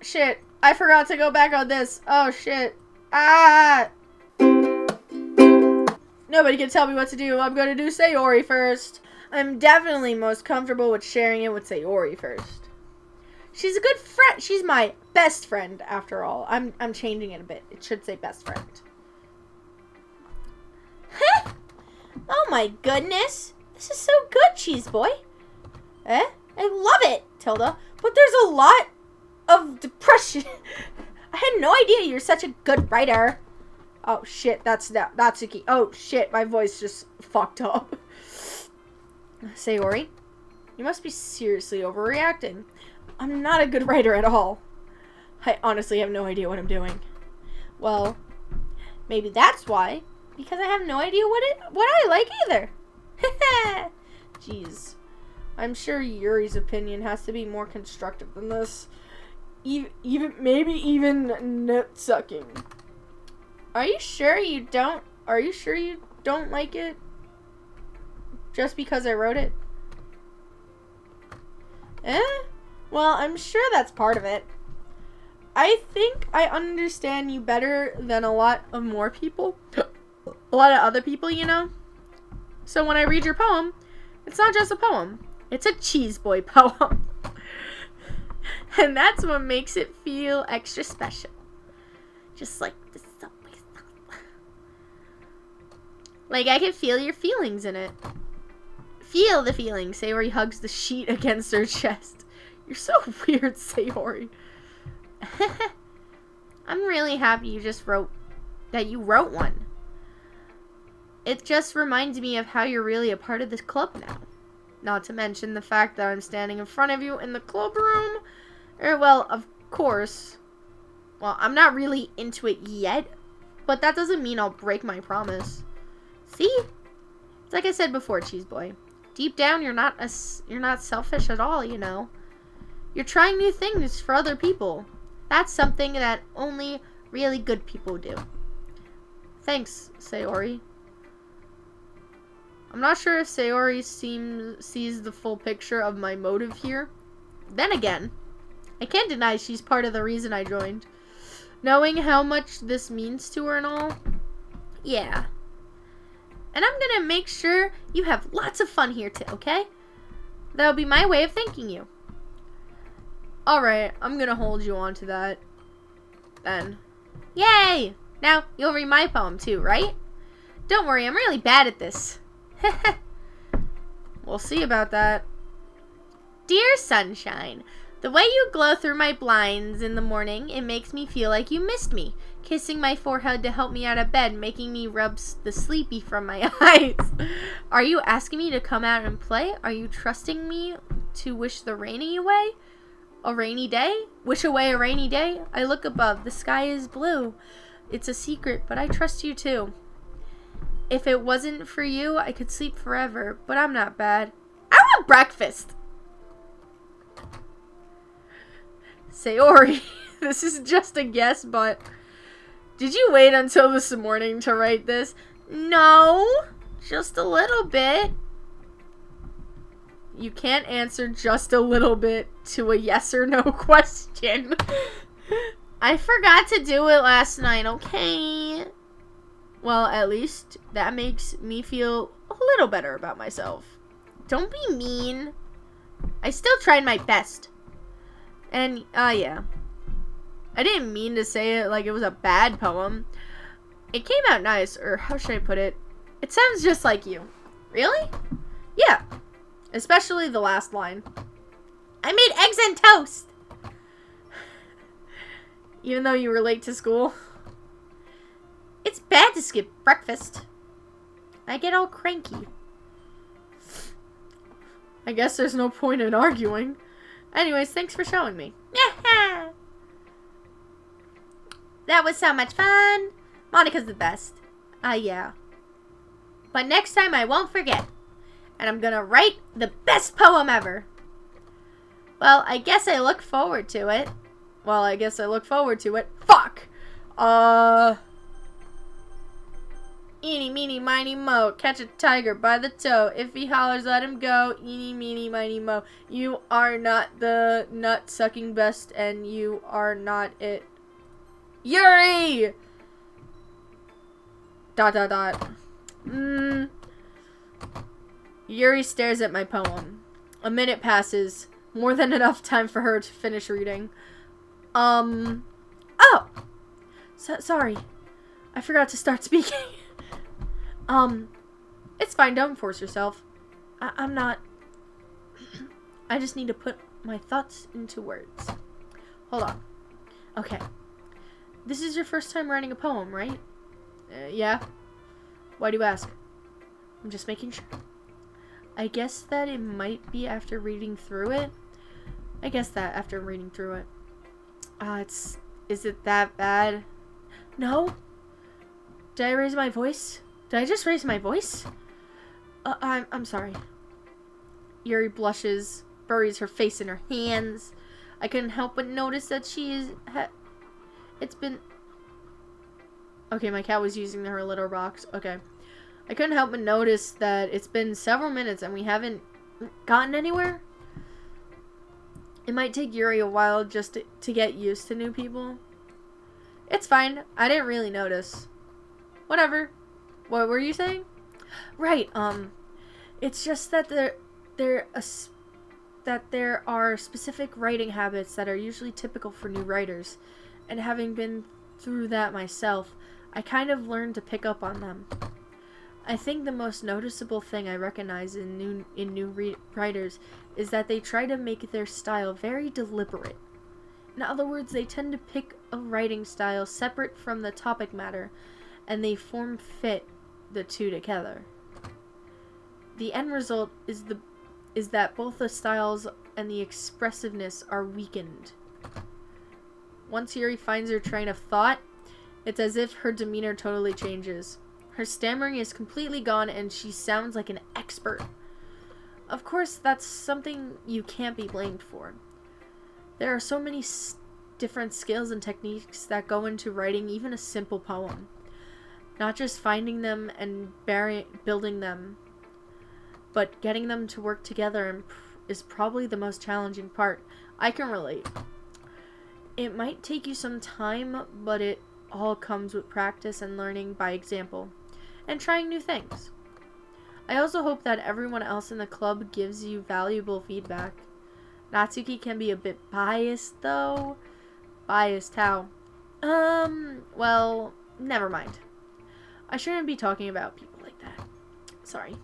shit. I forgot to go back on this. Oh, shit. Ah! Nobody can tell me what to do. I'm gonna do Sayori first. I'm definitely most comfortable with sharing it with Sayori first. She's a good friend. She's my best friend, after all. I'm changing it a bit. It should say best friend. Oh my goodness. This is so good, Cheese Boy. I love it, Tilda. But there's a lot of depression. I had no idea you're such a good writer. Oh shit, that's a key. Oh shit, my voice just fucked up. Sayori, you must be seriously overreacting. I'm not a good writer at all. I honestly have no idea what I'm doing. Well, maybe that's why. Because I have no idea what I like either. Jeez. I'm sure Yuri's opinion has to be more constructive than this. Maybe even nut sucking. Are you sure you don't like it? Just because I wrote it? Well, I'm sure that's part of it. I think I understand you better than a lot of more people. A lot of other people, you know? So when I read your poem, it's not just a poem. It's a Cheese Boy poem. And that's what makes it feel extra special. Just like the Subway song. Like I can feel your feelings in it. Feel the feelings. Sayori hugs the sheet against her chest. You're so weird, Sayori. I'm really happy you wrote one. It just reminds me of how you're really a part of this club now. Not to mention the fact that I'm standing in front of you in the club room. Well, of course. Well, I'm not really into it yet, but that doesn't mean I'll break my promise. See? It's like I said before, Cheese Boy. Deep down, you're not selfish at all, you know. You're trying new things for other people. That's something that only really good people do. Thanks, Sayori. I'm not sure if Sayori sees the full picture of my motive here. Then again, I can't deny she's part of the reason I joined. Knowing how much this means to her and all. Yeah. And I'm gonna make sure you have lots of fun here too, okay? That'll be my way of thanking you. Alright, I'm gonna hold you on to that. Then. Yay! Now, you'll read my poem too, right? Don't worry, I'm really bad at this. We'll see about that. Dear sunshine, the way you glow through my blinds in the morning, it makes me feel like you missed me. Kissing my forehead to help me out of bed, making me rub the sleepy from my eyes. Are you asking me to come out and play? Are you trusting me to wish the rainy away? A rainy day? Wish away a rainy day? I look above. The sky is blue. It's a secret, but I trust you too. If it wasn't for you, I could sleep forever, but I'm not bad. I want breakfast! Sayori, this is just a guess, but did you wait until this morning to write this? No, just a little bit. You can't answer just a little bit to a yes or no question. I forgot to do it last night, okay? Well, at least that makes me feel a little better about myself. Don't be mean. I still tried my best. And, yeah. I didn't mean to say it like it was a bad poem. It came out nice, or how should I put it? It sounds just like you. Really? Yeah. Especially the last line. I made eggs and toast! Even though you were late to school. It's bad to skip breakfast. I get all cranky. I guess there's no point in arguing. Anyways, thanks for showing me. Yeah. That was so much fun. Monica's the best. Yeah. But next time I won't forget. And I'm gonna write the best poem ever. Well, I guess I look forward to it. Fuck. Eeny, meeny, miny, mo. Catch a tiger by the toe. If he hollers, let him go. Eeny, meeny, miny, mo. You are not the nut-sucking best, and you are not it. Yuri! ... Yuri stares at my poem. A minute passes. More than enough time for her to finish reading. Oh! Sorry. I forgot to start speaking. It's fine. Don't force yourself. I'm not... I just need to put my thoughts into words. Hold on. Okay. This is your first time writing a poem, right? Yeah. Why do you ask? I'm just making sure. I guess that it might be after reading through it. Is it that bad? No? Did I raise my voice? Did I just raise my voice? I'm sorry. Yuri blushes, buries her face in her hands. I couldn't help but notice that it's been... Okay, my cat was using her litter box. Okay. I couldn't help but notice that it's been several minutes and we haven't gotten anywhere. It might take Yuri a while just to get used to new people. It's fine. I didn't really notice. Whatever. What were you saying? Right. It's just that there are specific writing habits that are usually typical for new writers, and having been through that myself, I kind of learned to pick up on them. I think the most noticeable thing I recognize in new writers is that they try to make their style very deliberate. In other words, they tend to pick a writing style separate from the topic matter, and they fit the two together. The end result is that both the styles and the expressiveness are weakened. Once Yuri finds her train of thought, it's as if her demeanor totally changes. Her stammering is completely gone and she sounds like an expert. Of course, that's something you can't be blamed for. There are so many different skills and techniques that go into writing even a simple poem. Not just finding them and building them, but getting them to work together is probably the most challenging part. I can relate. It might take you some time, but it all comes with practice and learning by example, and trying new things. I also hope that everyone else in the club gives you valuable feedback. Natsuki can be a bit biased, though. Biased how? Well, never mind. I shouldn't be talking about people like that. Sorry.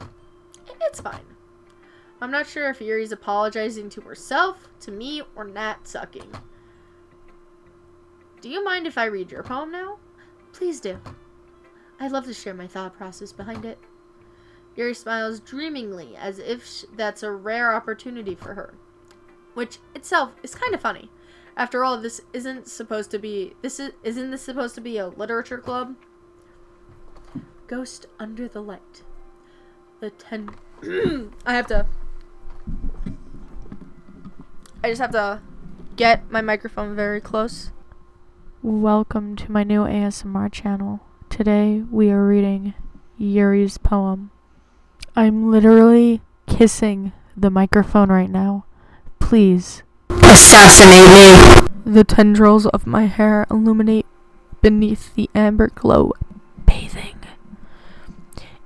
It's fine. I'm not sure if Yuri's apologizing to herself, to me, or Nat sucking. Do you mind if I read your poem now? Please do. I'd love to share my thought process behind it. Yuri smiles dreamingly, as if that's a rare opportunity for her. Which itself is kind of funny. After all, isn't this supposed to be a literature club? Ghost Under the Light. I just have to get my microphone very close. Welcome to my new ASMR channel. Today we are reading Yuri's poem. I'm literally kissing the microphone right now. Please assassinate me. The tendrils of my hair illuminate beneath the amber glow, bathing.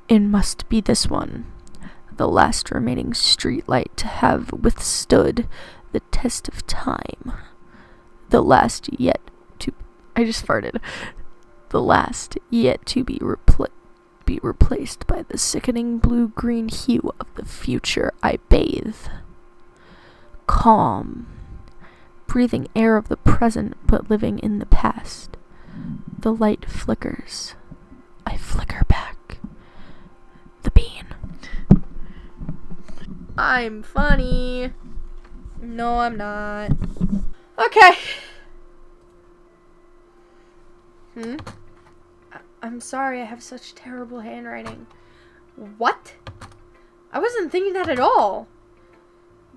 It must be this one, the last remaining streetlight to have withstood the test of time. The last yet to... I just farted. The last yet to be replaced by the sickening blue-green hue of the future I bathe. Calm, breathing air of the present but living in the past. The light flickers. I flicker back. The bean. I'm funny. No, I'm not. Okay. I'm sorry, I have such terrible handwriting. What? I wasn't thinking that at all.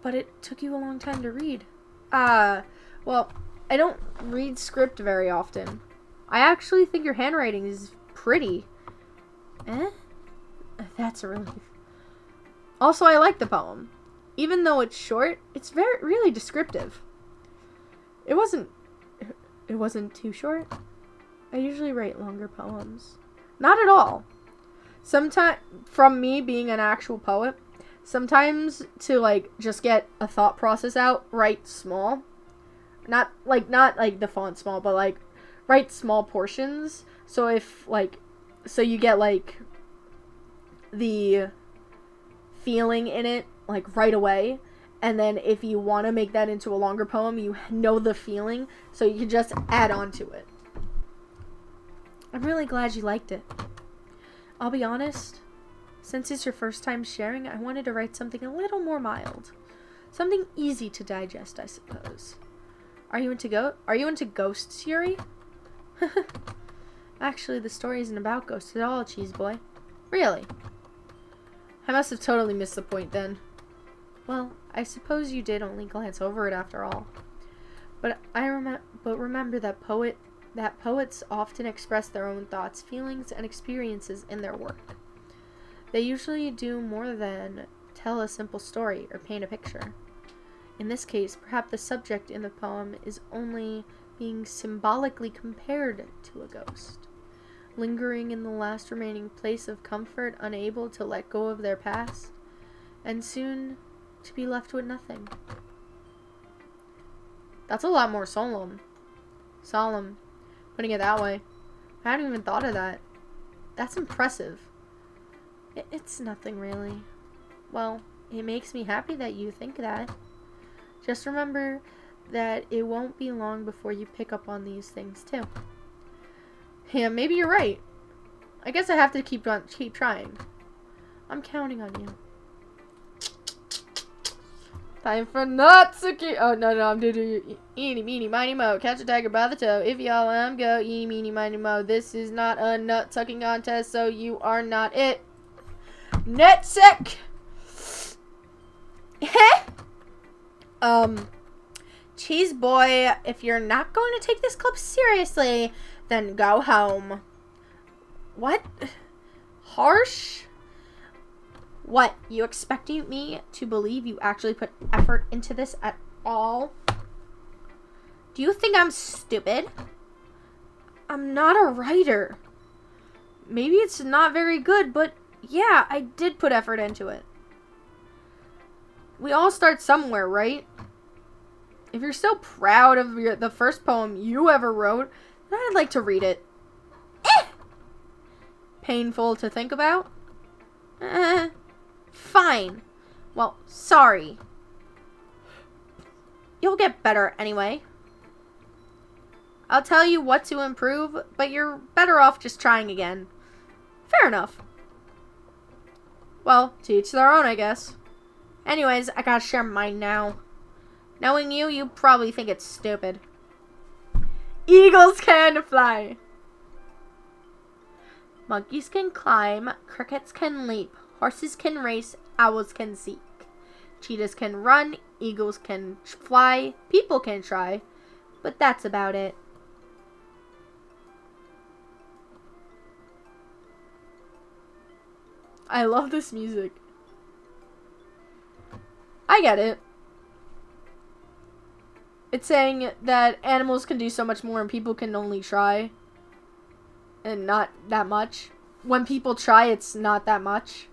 But it took you a long time to read. Well, I don't read script very often. I actually think your handwriting is pretty. Eh? That's a relief. Also, I like the poem. Even though it's short, it's really descriptive. It wasn't too short. I usually write longer poems. Not at all. Sometimes, from me being an actual poet, sometimes to, like, just get a thought process out, write small. Not like the font small, but, like, write small portions. So if, like, so you get, like, the feeling in it, like, right away. And then if you want to make that into a longer poem, you know the feeling, so you can just add on to it. I'm really glad you liked it. I'll be honest, since it's your first time sharing, I wanted to write something a little more mild. Something easy to digest, I suppose. Are you into ghosts, Yuri? Actually, the story isn't about ghosts at all, Cheese Boy. Really? I must have totally missed the point then. Well, I suppose you did only glance over it after all. But remember that poets often express their own thoughts, feelings, and experiences in their work. They usually do more than tell a simple story or paint a picture. In this case, perhaps the subject in the poem is only being symbolically compared to a ghost, lingering in the last remaining place of comfort, unable to let go of their past, and soon to be left with nothing. That's a lot more solemn. Putting it that way. I hadn't even thought of that. That's impressive. It's nothing really. Well, it makes me happy that you think that. Just remember that it won't be long before you pick up on these things too. Yeah, maybe you're right. I guess I have to keep trying. I'm counting on you. Time for Natsuki. Oh, no, I'm doing eeny, meeny, miny, mo. Catch a tiger by the toe. If y'all go eeny, meeny, miny, mo. This is not a nut sucking contest, so you are not it. Nutsack. Cheese Boy, if you're not going to take this club seriously, then go home. What? Harsh? What? You expecting me to believe you actually put effort into this at all? Do you think I'm stupid? I'm not a writer. Maybe it's not very good, but yeah, I did put effort into it. We all start somewhere, right? If you're so proud of the first poem you ever wrote, then I'd like to read it. Painful to think about? Fine. Well, sorry. You'll get better anyway. I'll tell you what to improve, but you're better off just trying again. Fair enough. Well, to each their own, I guess. Anyways, I gotta share mine now. Knowing you, you probably think it's stupid. Eagles can fly. Monkeys can climb, crickets can leap, horses can race, owls can seek. Cheetahs can run, eagles can fly, people can try, but that's about it. I love this music. I get it. It's saying that animals can do so much more and people can only try. And not that much. When people try, it's not that much.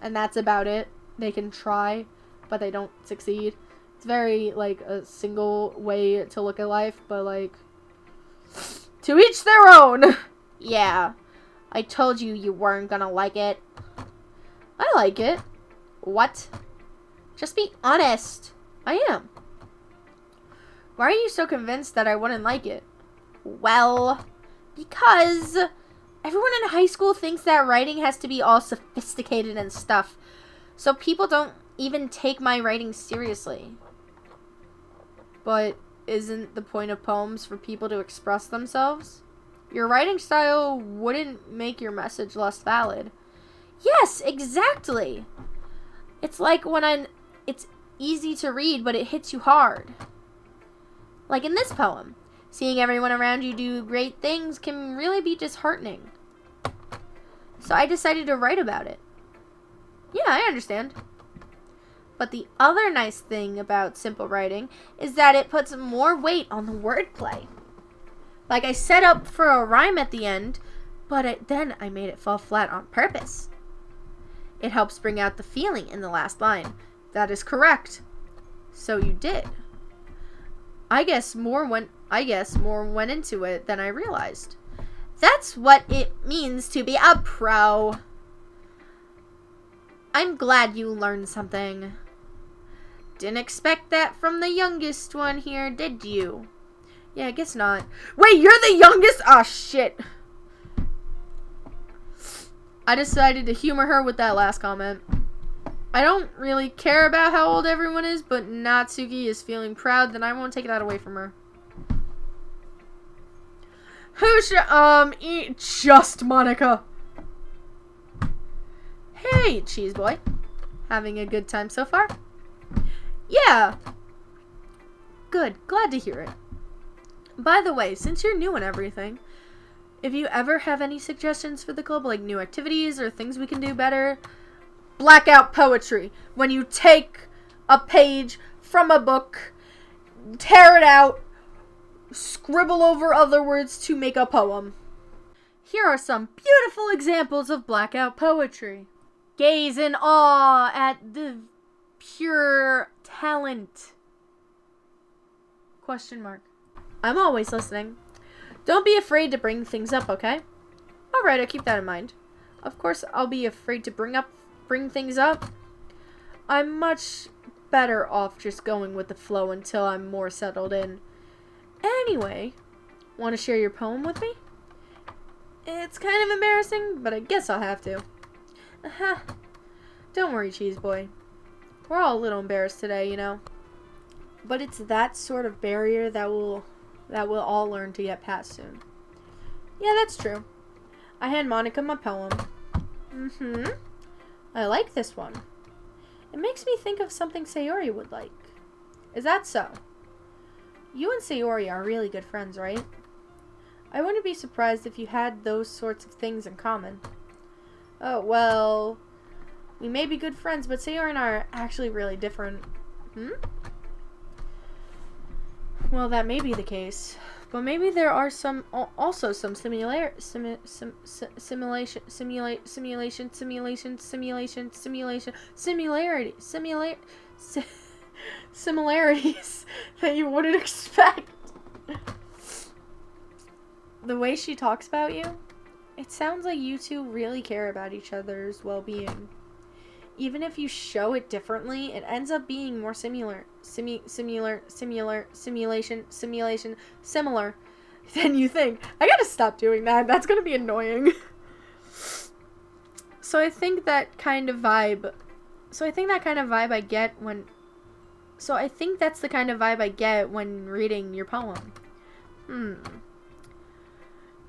And that's about it. They can try, but they don't succeed. It's very, like, a single way to look at life, but, like, to each their own. Yeah. I told you you weren't gonna like it. I like it. What? Just be honest. I am. Why are you so convinced that I wouldn't like it? Well, because everyone in high school thinks that writing has to be all sophisticated and stuff. So people don't even take my writing seriously. But isn't the point of poems for people to express themselves? Your writing style wouldn't make your message less valid. Yes, exactly. It's like when it's easy to read, but it hits you hard. Like in this poem. Seeing everyone around you do great things can really be disheartening. So I decided to write about it. Yeah, I understand. But the other nice thing about simple writing is that it puts more weight on the wordplay. Like, I set up for a rhyme at the end, but then I made it fall flat on purpose. It helps bring out the feeling in the last line. That is correct. So you did. I guess more went into it than I realized. That's what it means to be a pro. I'm glad you learned something. Didn't expect that from the youngest one here, did you? Yeah, I guess not. Wait, you're the youngest? Ah, shit. I decided to humor her with that last comment. I don't really care about how old everyone is, but Natsuki is feeling proud, then I won't take that away from her. Who should, eat just Monica? Hey, Cheese Boy. Having a good time so far? Yeah. Good, glad to hear it. By the way, since you're new and everything, if you ever have any suggestions for the club, like new activities or things we can do better, blackout poetry. When you take a page from a book, tear it out, scribble over other words to make a poem. Here are some beautiful examples of blackout poetry. Gaze in awe at the pure talent. Question mark. I'm always listening. Don't be afraid to bring things up, okay? Alright, I'll keep that in mind. Of course, I'll be afraid to bring things up. I'm much better off just going with the flow until I'm more settled in. Anyway, want to share your poem with me? It's kind of embarrassing, but I guess I'll have to. Don't worry, Cheese Boy. We're all a little embarrassed today, you know. But it's that sort of barrier that we'll all learn to get past soon. Yeah, that's true. I hand Monica my poem. I like this one. It makes me think of something Sayori would like. Is that so? You and Sayori are really good friends, right? I wouldn't be surprised if you had those sorts of things in common. Oh, well, we may be good friends, but Sayori and I are actually really different. Well, that may be the case, but maybe there are also some similarities that you wouldn't expect. The way she talks about you, it sounds like you two really care about each other's well-being. Even if you show it differently, it ends up being more similar than you think. I gotta stop doing that. That's gonna be annoying. So I think that's the kind of vibe I get when reading your poem.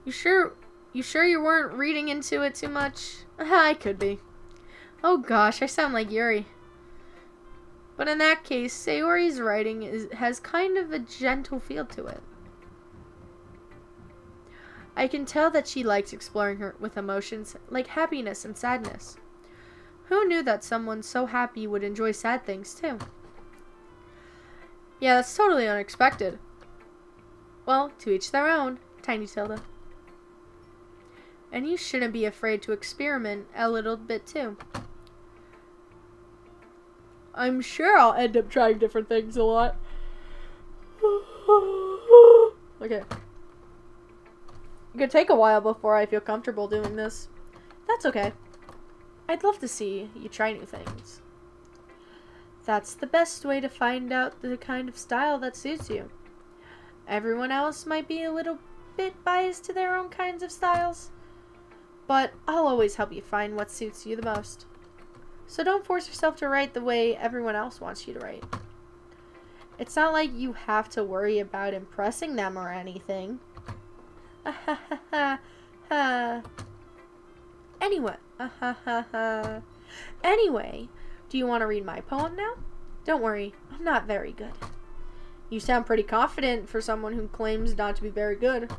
You sure you weren't reading into it too much? I could be. Oh gosh, I sound like Yuri. But in that case, Sayori's writing has kind of a gentle feel to it. I can tell that she likes exploring her with emotions like happiness and sadness. Who knew that someone so happy would enjoy sad things too? Yeah, that's totally unexpected. Well, to each their own, Tiny Tilda. And you shouldn't be afraid to experiment a little bit too. I'm sure I'll end up trying different things a lot. Okay. It could take a while before I feel comfortable doing this. That's okay. I'd love to see you try new things. That's the best way to find out the kind of style that suits you. Everyone else might be a little bit biased to their own kinds of styles, but I'll always help you find what suits you the most. So don't force yourself to write the way everyone else wants you to write. It's not like you have to worry about impressing them or anything. Anyway, do you want to read my poem now? Don't worry, I'm not very good. You sound pretty confident for someone who claims not to be very good.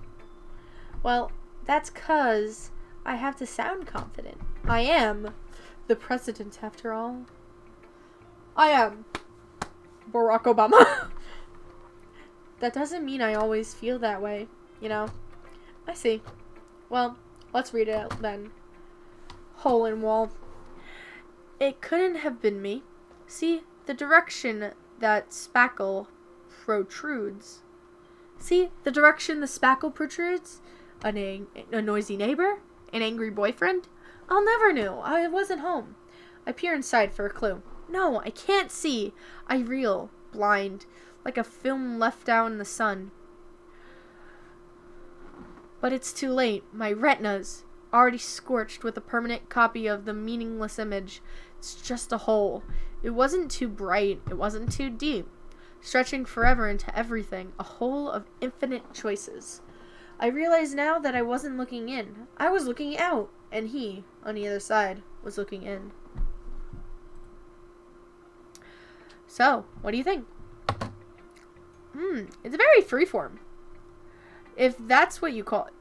Well, that's 'cause I have to sound confident. I am the president, after all. I am Barack Obama. That doesn't mean I always feel that way, you know? I see. Well, let's read it out then. Hole in wall. It couldn't have been me. See, the direction that spackle protrudes. See, the direction the spackle protrudes? A noisy neighbor? An angry boyfriend? I'll never know. I wasn't home. I peer inside for a clue. No, I can't see. I reel, blind, like a film left out in the sun. But it's too late. My retina's already scorched with a permanent copy of the meaningless image. It's just a hole. It wasn't too bright. It wasn't too deep. Stretching forever into everything. A hole of infinite choices. I realize now that I wasn't looking in. I was looking out. And he, on the other side, was looking in. So, what do you think? It's very freeform. If that's what you call it.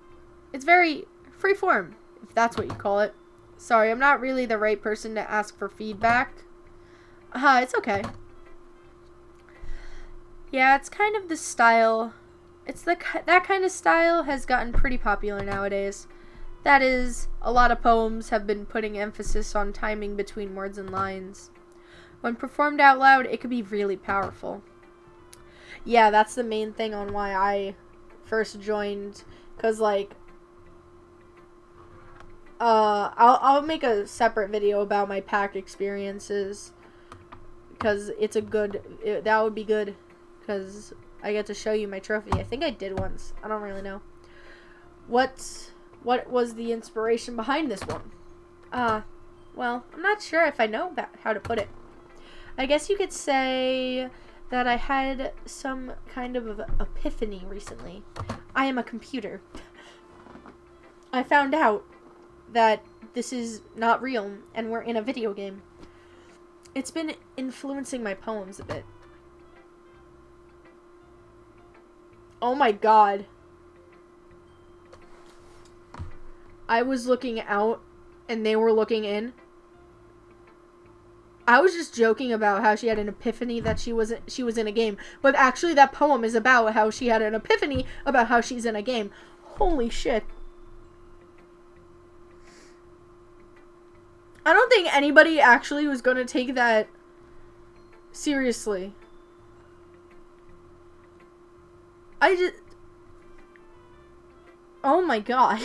It's very freeform, if that's what you call it. Sorry, I'm not really the right person to ask for feedback. It's okay. Yeah, it's kind of the style. That kind of style has gotten pretty popular nowadays. That is, a lot of poems have been putting emphasis on timing between words and lines. When performed out loud, it can be really powerful. Yeah, that's the main thing on why I first joined. 'Cause, like, I'll make a separate video about my pack experiences. Because it's that would be good. Because I get to show you my trophy. I think I did once. I don't really know. What was the inspiration behind this one? Well, I'm not sure if I know how to put it. I guess you could say that I had some kind of epiphany recently. I am a computer. I found out that this is not real and we're in a video game. It's been influencing my poems a bit. Oh my god. I was looking out and they were looking in. I was just joking about how she had an epiphany that she was in a game, but actually that poem is about how she had an epiphany about how she's in a game. Holy shit. I don't think anybody actually was going to take that seriously. Oh my god.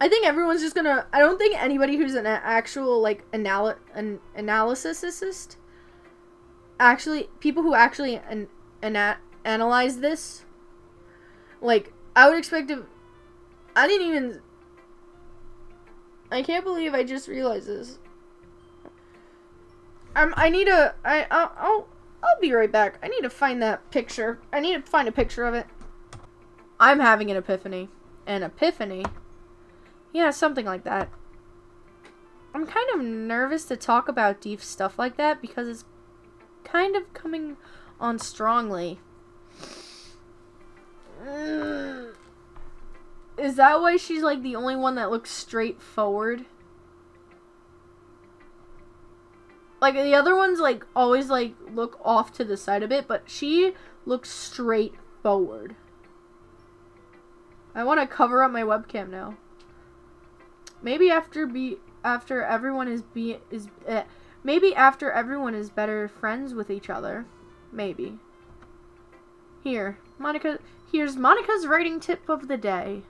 I think everyone's just gonna... I don't think anybody who's an actual, like, analysist... Actually... People who actually analyze this... Like, I would expect to... I didn't even... I can't believe I just realized this. I need to... I'll be right back. I need to find that picture. I need to find a picture of it. I'm having an epiphany. An epiphany? Yeah, something like that. I'm kind of nervous to talk about deep stuff like that because it's kind of coming on strongly. Is that why she's like the only one that looks straight forward? Like the other ones like always like look off to the side a bit, but she looks straight forward. I want to cover up my webcam now. Maybe after everyone is better friends with each other. Maybe. Here's Monica's writing tip of the day.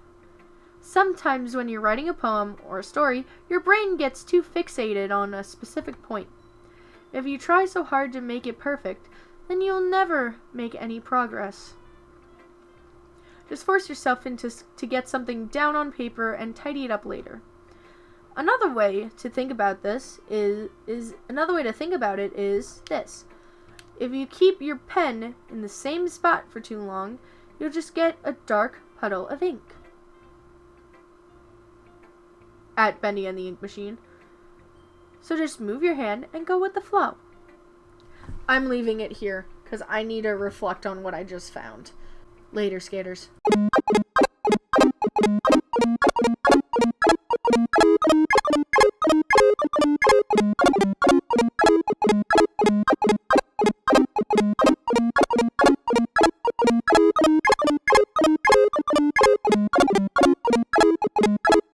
Sometimes when you're writing a poem or a story, your brain gets too fixated on a specific point. If you try so hard to make it perfect, then you'll never make any progress. Just force yourself to get something down on paper and tidy it up later. Another way to think about this is this. If you keep your pen in the same spot for too long, you'll just get a dark puddle of ink. At Bendy and the Ink Machine. So just move your hand and go with the flow. I'm leaving it here, because I need to reflect on what I just found. Later, skaters.